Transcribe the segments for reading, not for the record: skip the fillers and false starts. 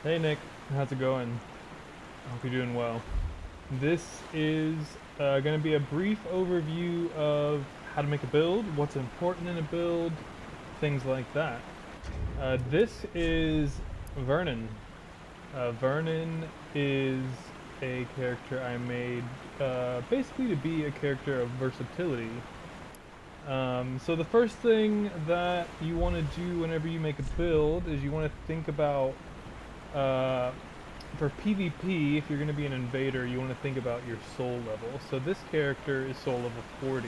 Hey Nick, how's it going? I hope you're doing well. This is going to be a brief overview of how to make a build, what's important in a build, things like that. This is Vernon. Vernon is a character I made basically to be a character of versatility. So the first thing that you want to do whenever you make a build is you want to think about uh, for PvP, if you're going to be an invader, you want to think about your soul level. So this character is soul level 40.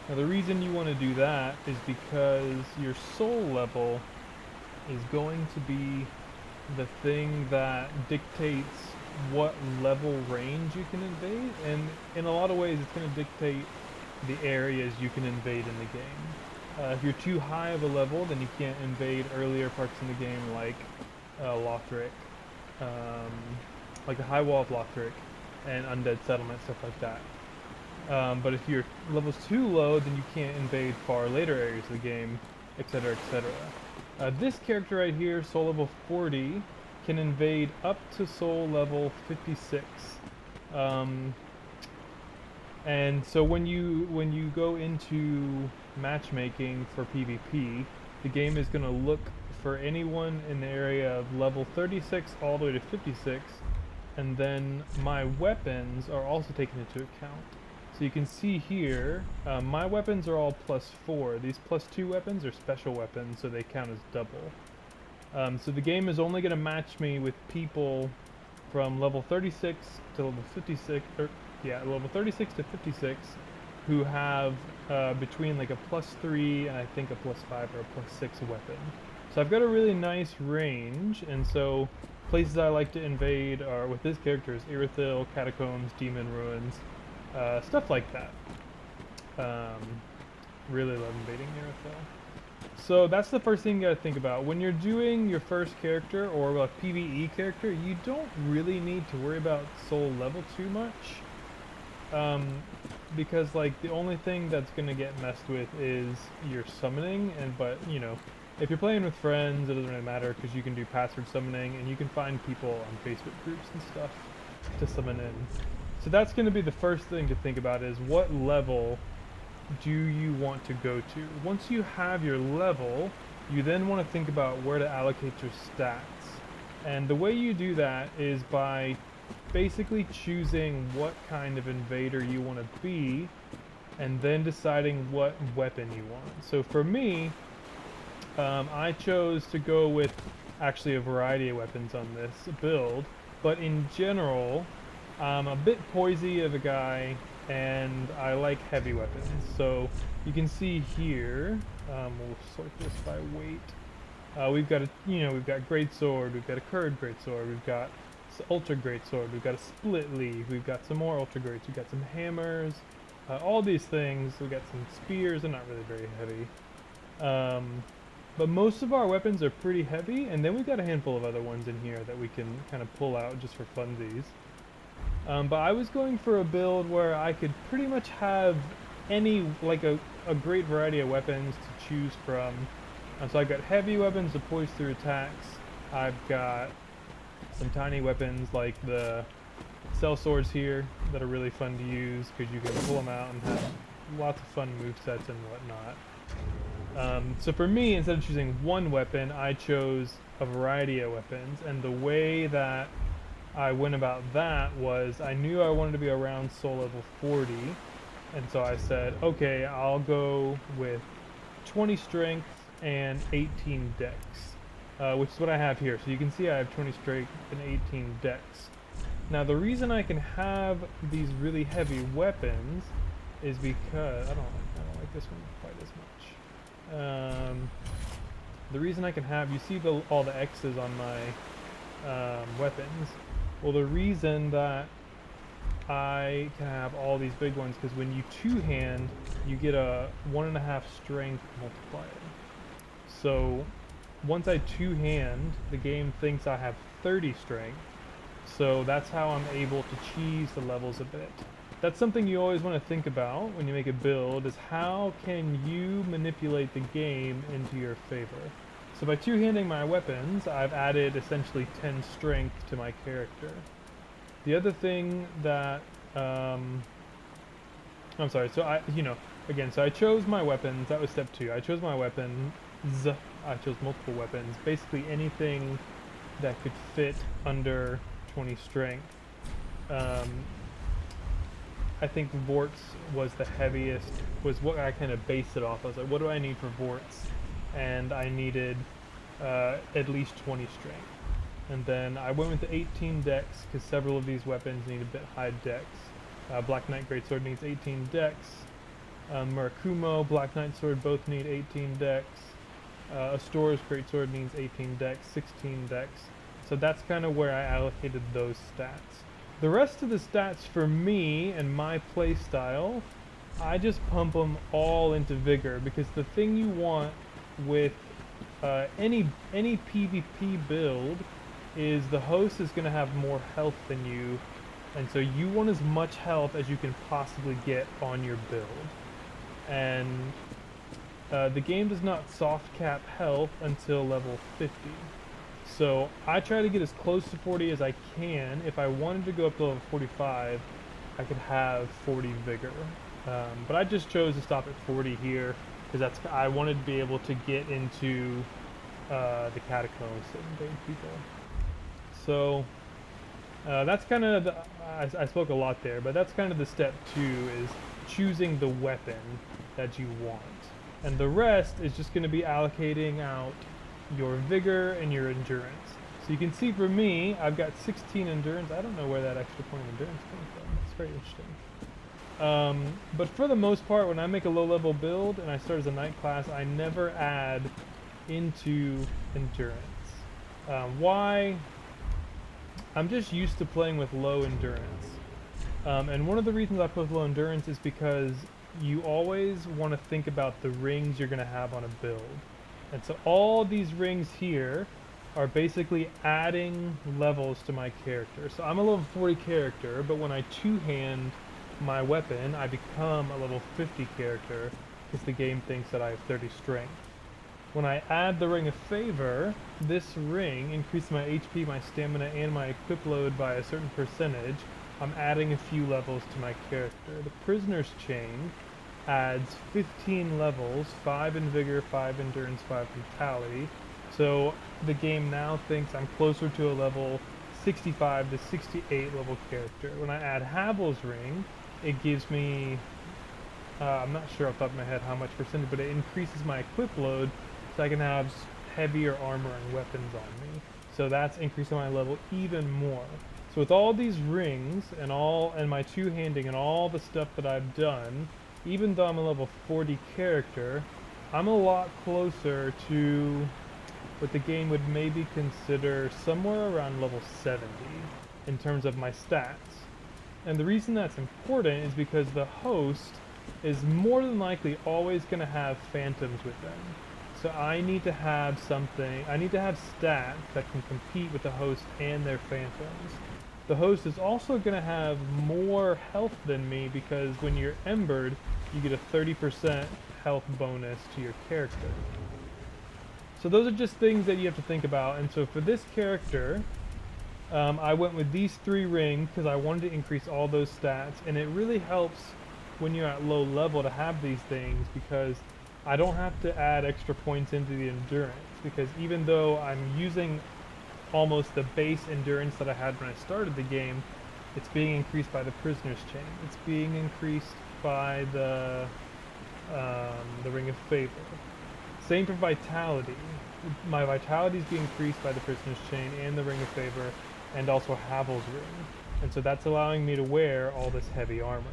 Now the reason you want to do that is because your soul level is going to be the thing that dictates what level range you can invade, and in a lot of ways it's going to dictate the areas you can invade in the game. If you're too high of a level, then you can't invade earlier parts in the game like Lothric, um, like the High Wall of Lothric and Undead Settlement, stuff like that. But if your level's too low, then you can't invade far later areas of the game, etc., etc. This character right here, soul level 40, can invade up to soul level 56. Um, and so when you go into matchmaking for PvP, the game is going to look for anyone in the area of level 36 all the way to 56, and then my weapons are also taken into account. So you can see here, my weapons are all +4. These +2 weapons are special weapons, so they count as double. So the game is only going to match me with people from level 36 to level 56, or yeah, level 36 to 56, who have between like a +3 and I think a +5 or a +6 weapon. So I've got a really nice range, and so places I like to invade are, with this character, is Irithyll, Catacombs, Demon Ruins, stuff like that. Um, really love invading Irithyll. So that's the first thing you gotta think about. When you're doing your first character, or a PvE character, you don't really need to worry about soul level too much. Because like the only thing that's gonna get messed with is your summoning, but if you're playing with friends, it doesn't really matter because you can do password summoning and you can find people on Facebook groups and stuff to summon in. So that's gonna be the first thing to think about, is what level do you want to go to? Once you have your level, you then want to think about where to allocate your stats. And the way you do that is by basically choosing what kind of invader you want to be, and then deciding what weapon you want. So for me, I chose to go with actually a variety of weapons on this build, but in general, I'm a bit poisey of a guy, and I like heavy weapons. So you can see here, we'll sort this by weight. We've got we've got great sword, we've got a curved great sword, we've got ultra great sword, we've got a split leaf, we've got some more ultra greats, we've got some hammers, all these things. We've got some spears. They're not really very heavy. But most of our weapons are pretty heavy, and then we've got a handful of other ones in here that we can kind of pull out just for funsies. But I was going for a build where I could pretty much have like a great variety of weapons to choose from. So I've got heavy weapons to poise through attacks. I've got some tiny weapons like the cell swords here that are really fun to use because you can pull them out and have lots of fun movesets and whatnot. So for me, instead of choosing one weapon, I chose a variety of weapons, and the way that I went about that was I knew I wanted to be around soul level 40, and so I said, okay, I'll go with 20 strength and 18 dex, which is what I have here. So you can see I have 20 strength and 18 dex. Now the reason I can have these really heavy weapons is because I don't like this one quite as much. The reason I can have, you see all the X's on my weapons. Well, the reason that I can have all these big ones, because when you two-hand, you get a 1.5 strength multiplier. So once I two-hand, the game thinks I have 30 strength. So that's how I'm able to cheese the levels a bit. That's something you always want to think about when you make a build, is how can you manipulate the game into your favor. So by two-handing my weapons, I've added essentially 10 strength to my character. The other thing that, I'm sorry, so again, so I chose my weapons, that was step 2. I chose my weapons, I chose multiple weapons, basically anything that could fit under 20 strength. I think Vorts was the heaviest, was what I kind of based it off. I was like, what do I need for Vorts? And I needed at least 20 strength. And then I went with the 18 dex because several of these weapons need a bit high dex. Black Knight Greatsword needs 18 dex. Murakumo, Black Knight Sword both need 18 dex. Astora's Greatsword needs 18 dex, 16 dex. So that's kind of where I allocated those stats. The rest of the stats for me and my playstyle, I just pump them all into Vigor, because the thing you want with any PvP build is the host is going to have more health than you, and so you want as much health as you can possibly get on your build. And the game does not soft cap health until level 50. So I try to get as close to 40 as I can. If I wanted to go up to level 45, I could have 40 Vigor. But I just chose to stop at 40 here, because I wanted to be able to get into the catacombs and bait people. So that's kind of, I spoke a lot there, but that's kind of the step 2, is choosing the weapon that you want. And the rest is just going to be allocating out your Vigor and your Endurance. So you can see for me, I've got 16 Endurance. I don't know where that extra point of Endurance came from. It's very interesting. But for the most part, when I make a low-level build and I start as a Knight class, I never add into Endurance. Why? I'm just used to playing with low Endurance. And one of the reasons I put low Endurance is because you always want to think about the rings you're going to have on a build. And so all these rings here are basically adding levels to my character. So I'm a level 40 character, but when I two-hand my weapon, I become a level 50 character, because the game thinks that I have 30 strength. When I add the Ring of Favor, this ring increases my HP, my stamina, and my equip load by a certain percentage. I'm adding a few levels to my character. The Prisoner's Chain adds 15 levels, 5 in Vigor, 5 Endurance, 5 Vitality. So the game now thinks I'm closer to a level 65 to 68 level character. When I add Havel's Ring, it gives me, I'm not sure off the top of my head how much percentage, but it increases my equip load so I can have heavier armor and weapons on me. So that's increasing my level even more. So with all these rings and my two-handing and all the stuff that I've done, even though I'm a level 40 character, I'm a lot closer to what the game would maybe consider somewhere around level 70 in terms of my stats. And the reason that's important is because the host is more than likely always going to have phantoms with them. So I need to have stats that can compete with the host and their phantoms. The host is also going to have more health than me, because when you're embered, you get a 30% health bonus to your character. So those are just things that you have to think about. And so for this character, I went with these 3 rings because I wanted to increase all those stats, and it really helps when you're at low level to have these things, because I don't have to add extra points into the endurance, because even though I'm using almost the base endurance that I had when I started the game, it's being increased by the Prisoner's Chain. It's being increased by the Ring of Favor. Same for Vitality. My Vitality is being increased by the Prisoner's Chain and the Ring of Favor, and also Havel's Ring. And so that's allowing me to wear all this heavy armor.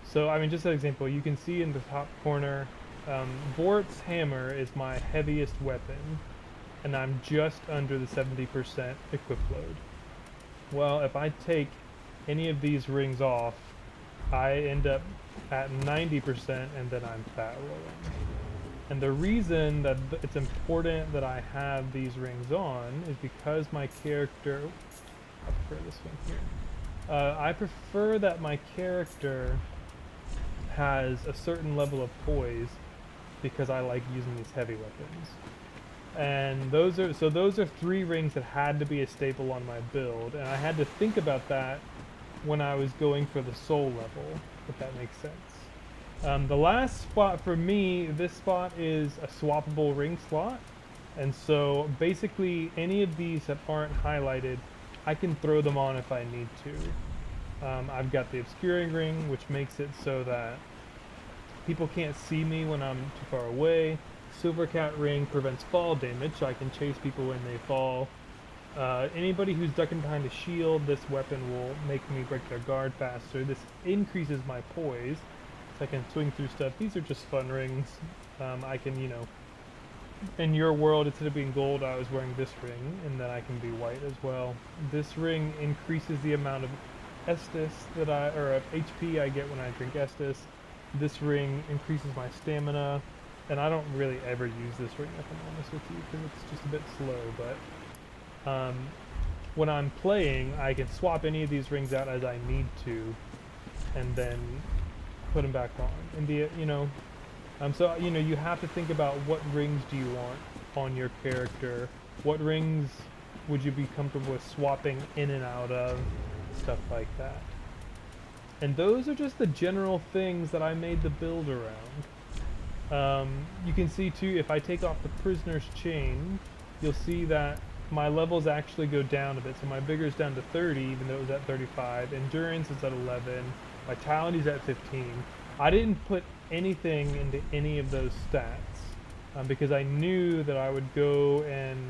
So, I mean, just an example, you can see in the top corner, Vort's Hammer is my heaviest weapon, and I'm just under the 70% equip load. Well, if I take any of these rings off, I end up at 90%, and then I'm fat rolling. And the reason that it's important that I have these rings on is because my character, I prefer this one here. I prefer that my character has a certain level of poise, because I like using these heavy weapons. And those are 3 rings that had to be a staple on my build, and I had to think about that when I was going for the soul level, if that makes sense. The last spot for me, this spot is a swappable ring slot, and so basically any of these that aren't highlighted, I can throw them on if I need to. I've got the obscuring ring, which makes it so that people can't see me when I'm too far away. Silver Cat ring prevents fall damage, so I can chase people when they fall. Anybody who's ducking behind a shield, this weapon will make me break their guard faster. This increases my poise, so I can swing through stuff. These are just fun rings. I can, in your world, instead of being gold, I was wearing this ring, and then I can be white as well. This ring increases the amount of Estus or HP I get when I drink Estus. This ring increases my stamina, and I don't really ever use this ring, if I'm honest with you, because it's just a bit slow, but when I'm playing, I can swap any of these rings out as I need to, and then put them back on. And so you have to think about what rings do you want on your character, what rings would you be comfortable with swapping in and out of, stuff like that. And those are just the general things that I made the build around. You can see too, if I take off the prisoner's chain, you'll see that my levels actually go down a bit. So my vigor's down to 30, even though it was at 35. Endurance is at 11. Vitality's at 15. I didn't put anything into any of those stats because I knew that I would go and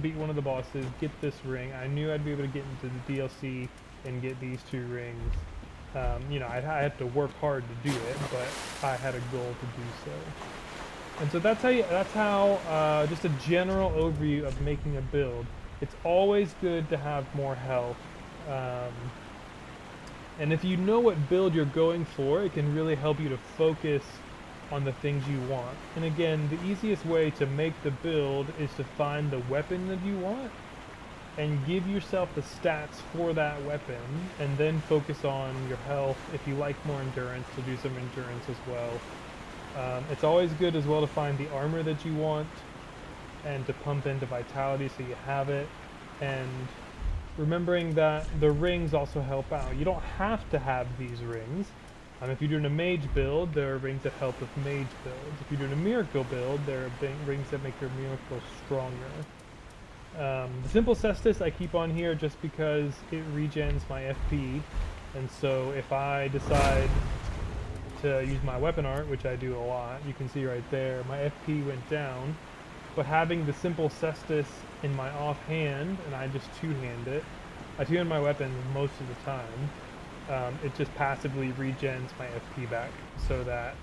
beat one of the bosses, get this ring. I knew I'd be able to get into the DLC and get these 2 rings. I had to work hard to do it, but I had a goal to do so. And so that's how just a general overview of making a build. It's always good to have more health. And if you know what build you're going for, it can really help you to focus on the things you want. And again, the easiest way to make the build is to find the weapon that you want and give yourself the stats for that weapon, and then focus on your health. If you like more endurance, to do some endurance as well. It's always good as well to find the armor that you want and to pump into vitality so you have it, and remembering that the rings also help out. You don't have to have these rings. If you're doing a mage build, there are rings that help with mage builds. If you're doing a miracle build, there are rings that make your miracle stronger. The simple cestus I keep on here just because it regens my FP, and so if I decide to use my weapon art, which I do a lot, you can see right there, my FP went down, but having the simple cestus in my offhand, and I just two-hand it, I two-hand my weapon most of the time, it just passively regens my FP back, so that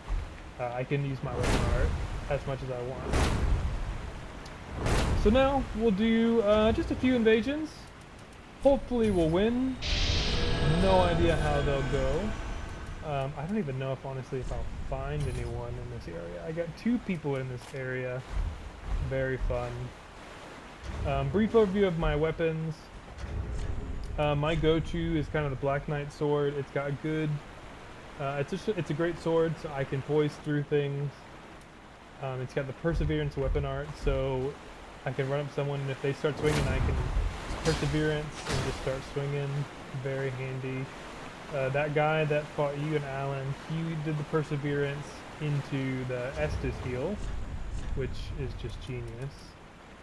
I can use my weapon art as much as I want. So now we'll do just a few invasions. Hopefully we'll win. No idea how they'll go. I don't even know honestly if I'll find anyone in this area. I got 2 people in this area. Very fun. Brief overview of my weapons. My go-to is kind of the Black Knight sword. It's got good. It's a great sword, so I can poise through things. It's got the Perseverance weapon art, so I can run up someone, and if they start swinging, I can Perseverance and just start swinging. Very handy. That guy that fought you and Alan, he did the Perseverance into the Estus heal, which is just genius.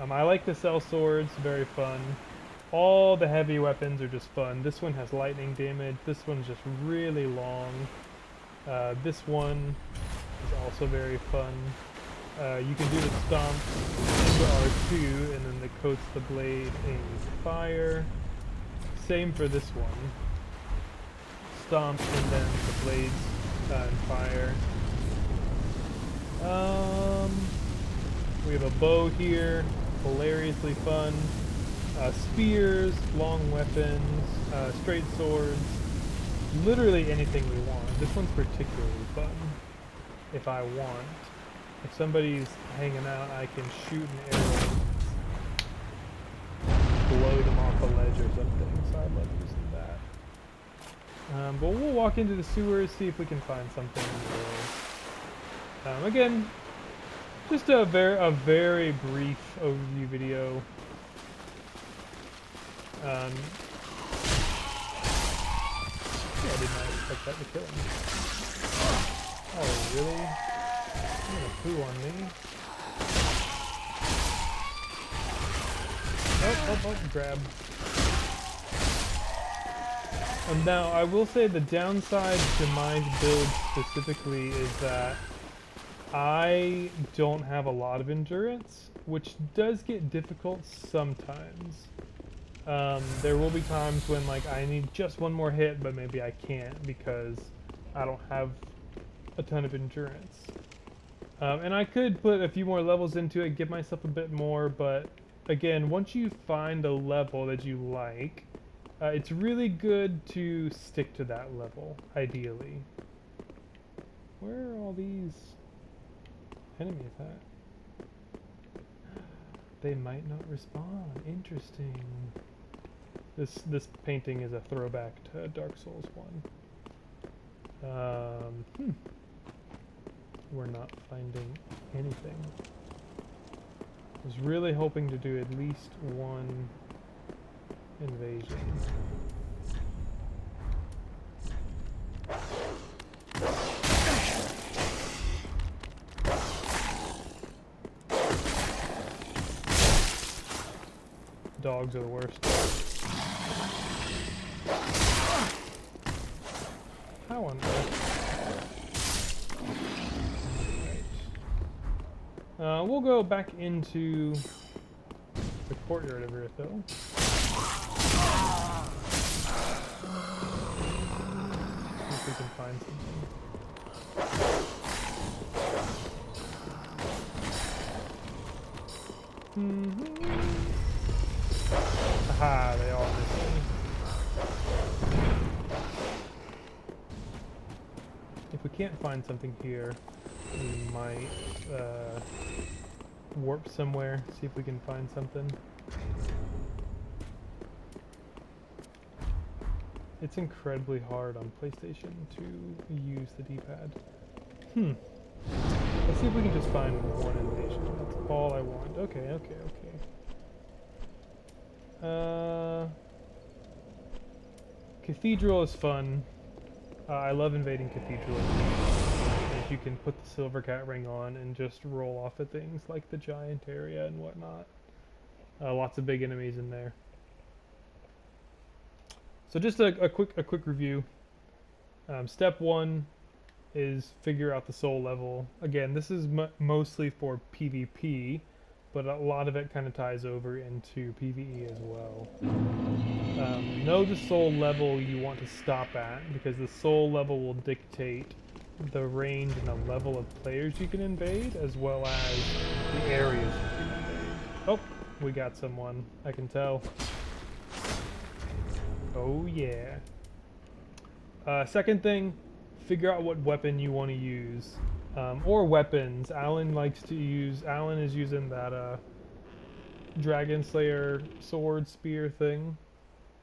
I like the Cell Swords, very fun. All the heavy weapons are just fun. This one has lightning damage. This one's just really long. This one is also very fun. You can do the stomp into R2, and then it coats the blade in fire. Same for this one. Stomp, and then the blades in fire. We have a bow here, hilariously fun. Spears, long weapons, straight swords, literally anything we want. This one's particularly fun, if I want. If somebody's hanging out, I can shoot an arrow, blow them off a ledge or something, so I love using that. But we'll walk into the sewers, see if we can find something in the world. Again, Just a very brief overview video. Yeah, I did not expect that to kill him. Oh, really? You're gonna poo on me. Oh, grab. Now, I will say the downside to my build specifically is that I don't have a lot of endurance, which does get difficult sometimes. There will be times when like I need just one more hit, but maybe I can't because I don't have a ton of endurance. And I could put a few more levels into it, give myself a bit more, but again, once you find a level that you like, it's really good to stick to that level, ideally. Where are all these enemies at? They might not respawn. Interesting. This painting is a throwback to Dark Souls 1. We're not finding anything. I was really hoping to do at least one invasion. Dogs are the worst. How on earth? Right. We'll go back into the courtyard over here, though. See if we can find something. Aha, they all missed me. If we can't find something here, we might warp somewhere, see if we can find something. It's incredibly hard on PlayStation to use the D-pad. Let's see if we can just find one invasion. That's all I want. Okay. Cathedral is fun. I love invading cathedrals. As you can put the silver cat ring on and just roll off at things like the giant area and whatnot. Lots of big enemies in there. So just a quick review. Step 1 is figure out the soul level. Again, this is mostly for PvP, but a lot of it kind of ties over into PvE as well. Know the soul level you want to stop at, because the soul level will dictate the range and the level of players you can invade, as well as the areas you can invade. Oh, we got someone, I can tell. Oh yeah. Second thing, figure out what weapon you want to use. Or weapons. Alan is using that Dragon Slayer sword spear thing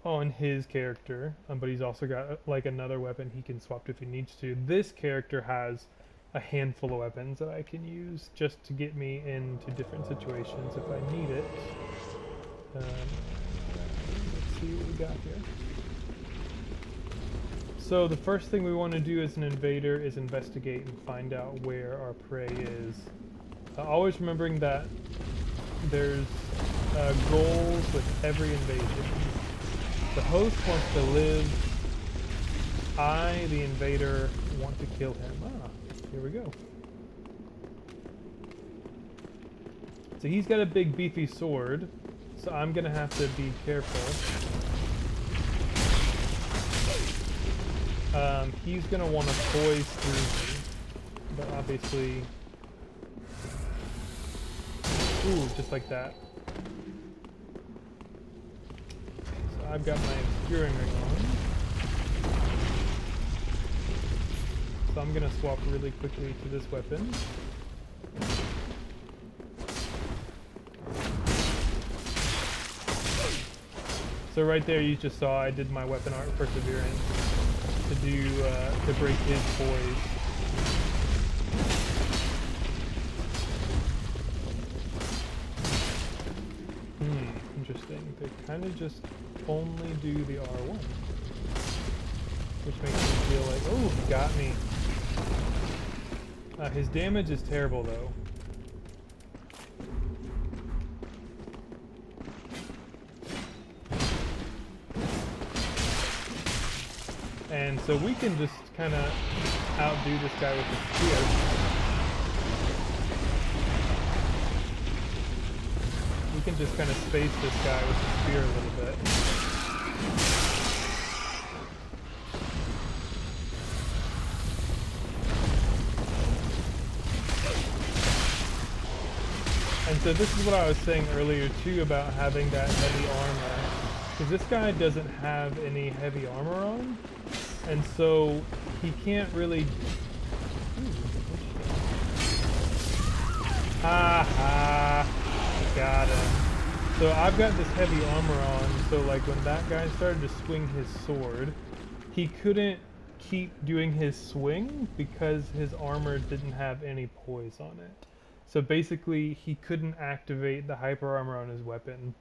on his character, but he's also got like another weapon he can swap to if he needs to. This character has a handful of weapons that I can use just to get me into different situations if I need it. Let's see what we got here. So the first thing we want to do as an invader is investigate and find out where our prey is. Always remembering that there's goals with every invasion. The host wants to live. I, the invader, want to kill him. Ah, here we go. So he's got a big beefy sword, so I'm gonna have to be careful. He's gonna want to poise through me, but obviously, ooh, just like that. So I've got my obscuring ring on, so I'm gonna swap really quickly to this weapon. So right there, you just saw I did my weapon art perseverance to break his poise. Interesting. They kind of just only do the R1. Which makes me feel like, oh, he got me. His damage is terrible though. And so we can just kind of outdo this guy with the spear. We can just kind of space this guy with the spear a little bit. And so this is what I was saying earlier too about having that heavy armor. Because this guy doesn't have any heavy armor on. And so he can't really... Ha! Got him. So I've got this heavy armor on, so like when that guy started to swing his sword, he couldn't keep doing his swing because his armor didn't have any poise on it. So basically he couldn't activate the hyper armor on his weapon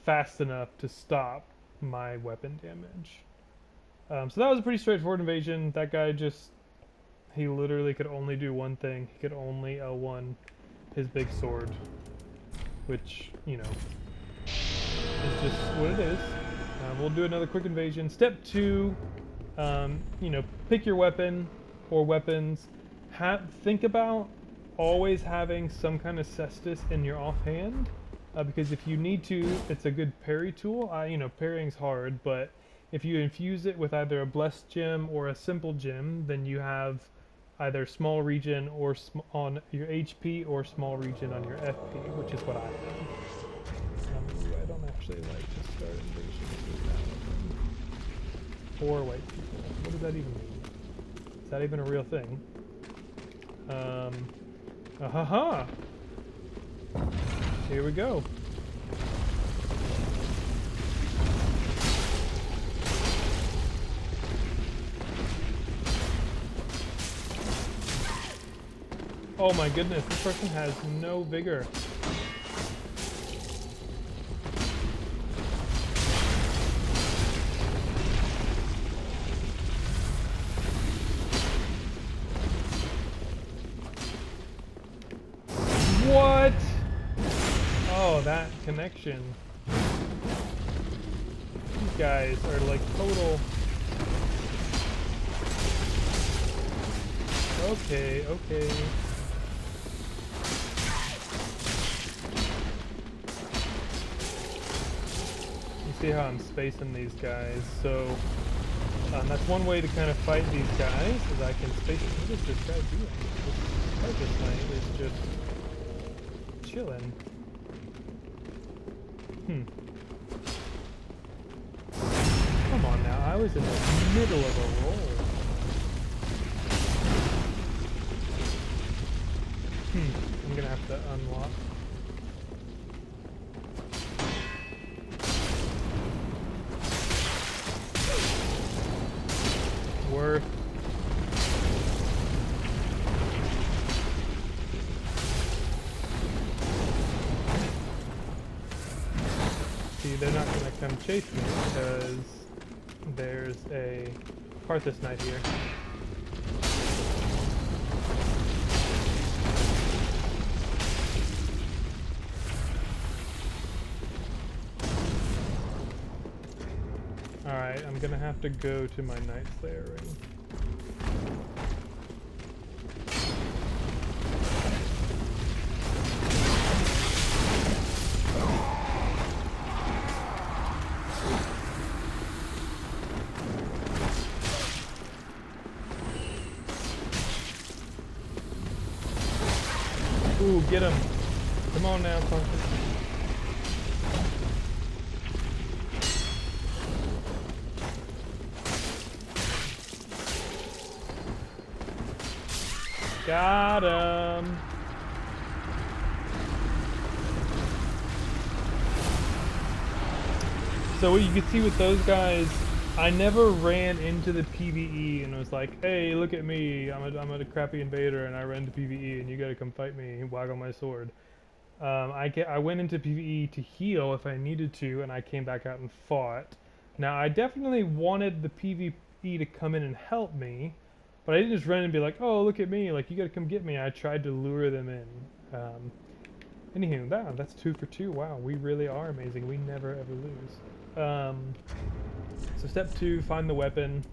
fast enough to stop my weapon damage. So that was a pretty straightforward invasion. That guy just, he literally could only do one thing. He could only L1 his big sword, which, you know, is just what it is. We'll do another quick invasion. Step 2, you know, pick your weapon or weapons. Think about always having some kind of cestus in your offhand, because if you need to, it's a good parry tool. You know, parrying's hard, but if you infuse it with either a blessed gem or a simple gem, then you have either small regen or on your HP or small regen on your FP, which is what I have. I don't actually like to start invasions with that weapon. Or white people. What does that even mean? Is that even a real thing? Ahaha! Here we go. Oh my goodness, this person has no vigor. What? Oh, that connection. These guys are like total... Okay, okay. See how I'm spacing these guys, so that's one way to kind of fight these guys, is I can space. What is this guy doing? This knight is just chilling. Come on now, I was in the middle of a roll. I'm gonna have to unlock. Worth. See, they're not going to come chase me because there's a Parthas Knight here. Alright, I'm gonna have to go to my Night Slayer ring. Ooh, get him! Come on now, Parthas. Got him! So what you can see with those guys, I never ran into the PvE and was like, hey, look at me, I'm a crappy invader and I ran to PvE and you gotta come fight me and waggle my sword. I went into PvE to heal if I needed to, and I came back out and fought. Now I definitely wanted the PvE to come in and help me, but I didn't just run and be like, "Oh, look at me! Like you gotta come get me." I tried to lure them in. Anywho, that's 2 for 2. Wow, we really are amazing. We never ever lose. So step 2, find the weapon.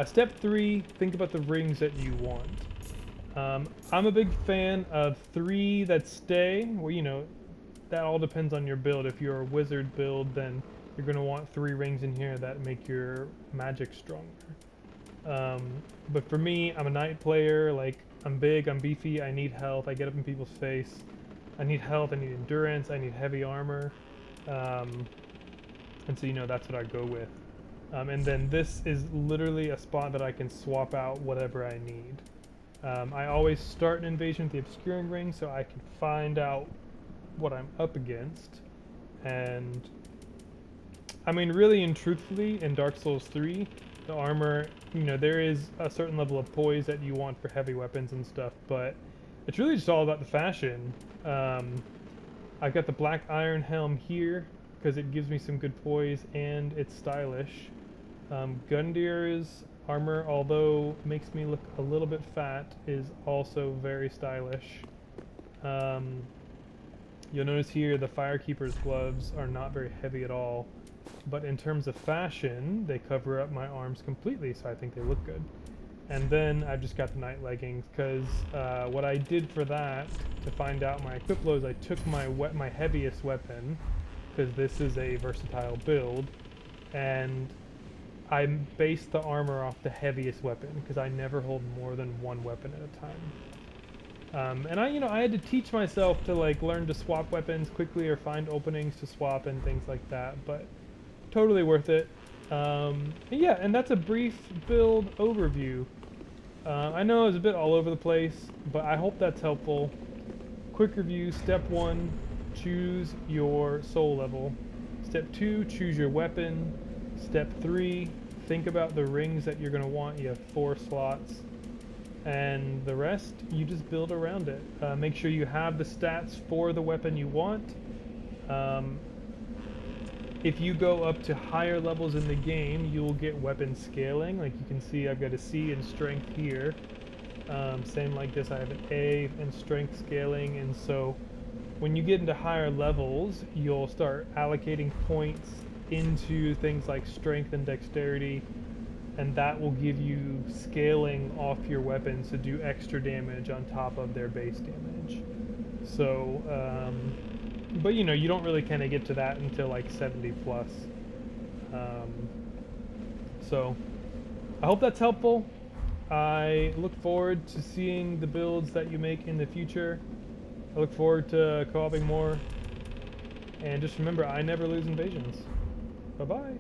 Step 3, think about the rings that you want. I'm a big fan of 3 that stay. Well, you know, that all depends on your build. If you're a wizard build, then you're going to want 3 rings in here that make your magic stronger. But for me, I'm a knight player. Like, I'm big, I'm beefy, I need health, I get up in people's face. I need health, I need endurance, I need heavy armor. And so, you know, that's what I go with. And then this is literally a spot that I can swap out whatever I need. I always start an invasion with the obscuring ring so I can find out what I'm up against. And I mean, really and truthfully, in Dark Souls 3, the armor, you know, there is a certain level of poise that you want for heavy weapons and stuff, but it's really just all about the fashion. I've got the black iron helm here because it gives me some good poise and it's stylish. Gundir's armor, although makes me look a little bit fat, is also very stylish. You'll notice here the Firekeeper's gloves are not very heavy at all, but in terms of fashion, they cover up my arms completely, so I think they look good. And then I've just got the night leggings, because what I did for that, to find out my equip lows, I took my heaviest weapon, because this is a versatile build, and I based the armor off the heaviest weapon, because I never hold more than 1 weapon at a time. And I had to teach myself to like learn to swap weapons quickly or find openings to swap and things like that, but totally worth it. Yeah, and that's a brief build overview. I know it was a bit all over the place, but I hope that's helpful. Quick review: Step 1, choose your soul level. Step 2, choose your weapon. Step 3, think about the rings that you're going to want. You have 4 slots. And the rest, you just build around it. Make sure you have the stats for the weapon you want. If you go up to higher levels in the game, you will get weapon scaling. Like you can see, I've got a C in strength here. Same like this, I have an A in strength scaling, and so when you get into higher levels, you'll start allocating points into things like strength and dexterity, and that will give you scaling off your weapons to do extra damage on top of their base damage. So, but you know, you don't really kind of get to that until like 70 plus. So, I hope that's helpful. I look forward to seeing the builds that you make in the future. I look forward to co-oping more. And just remember, I never lose invasions. Bye-bye.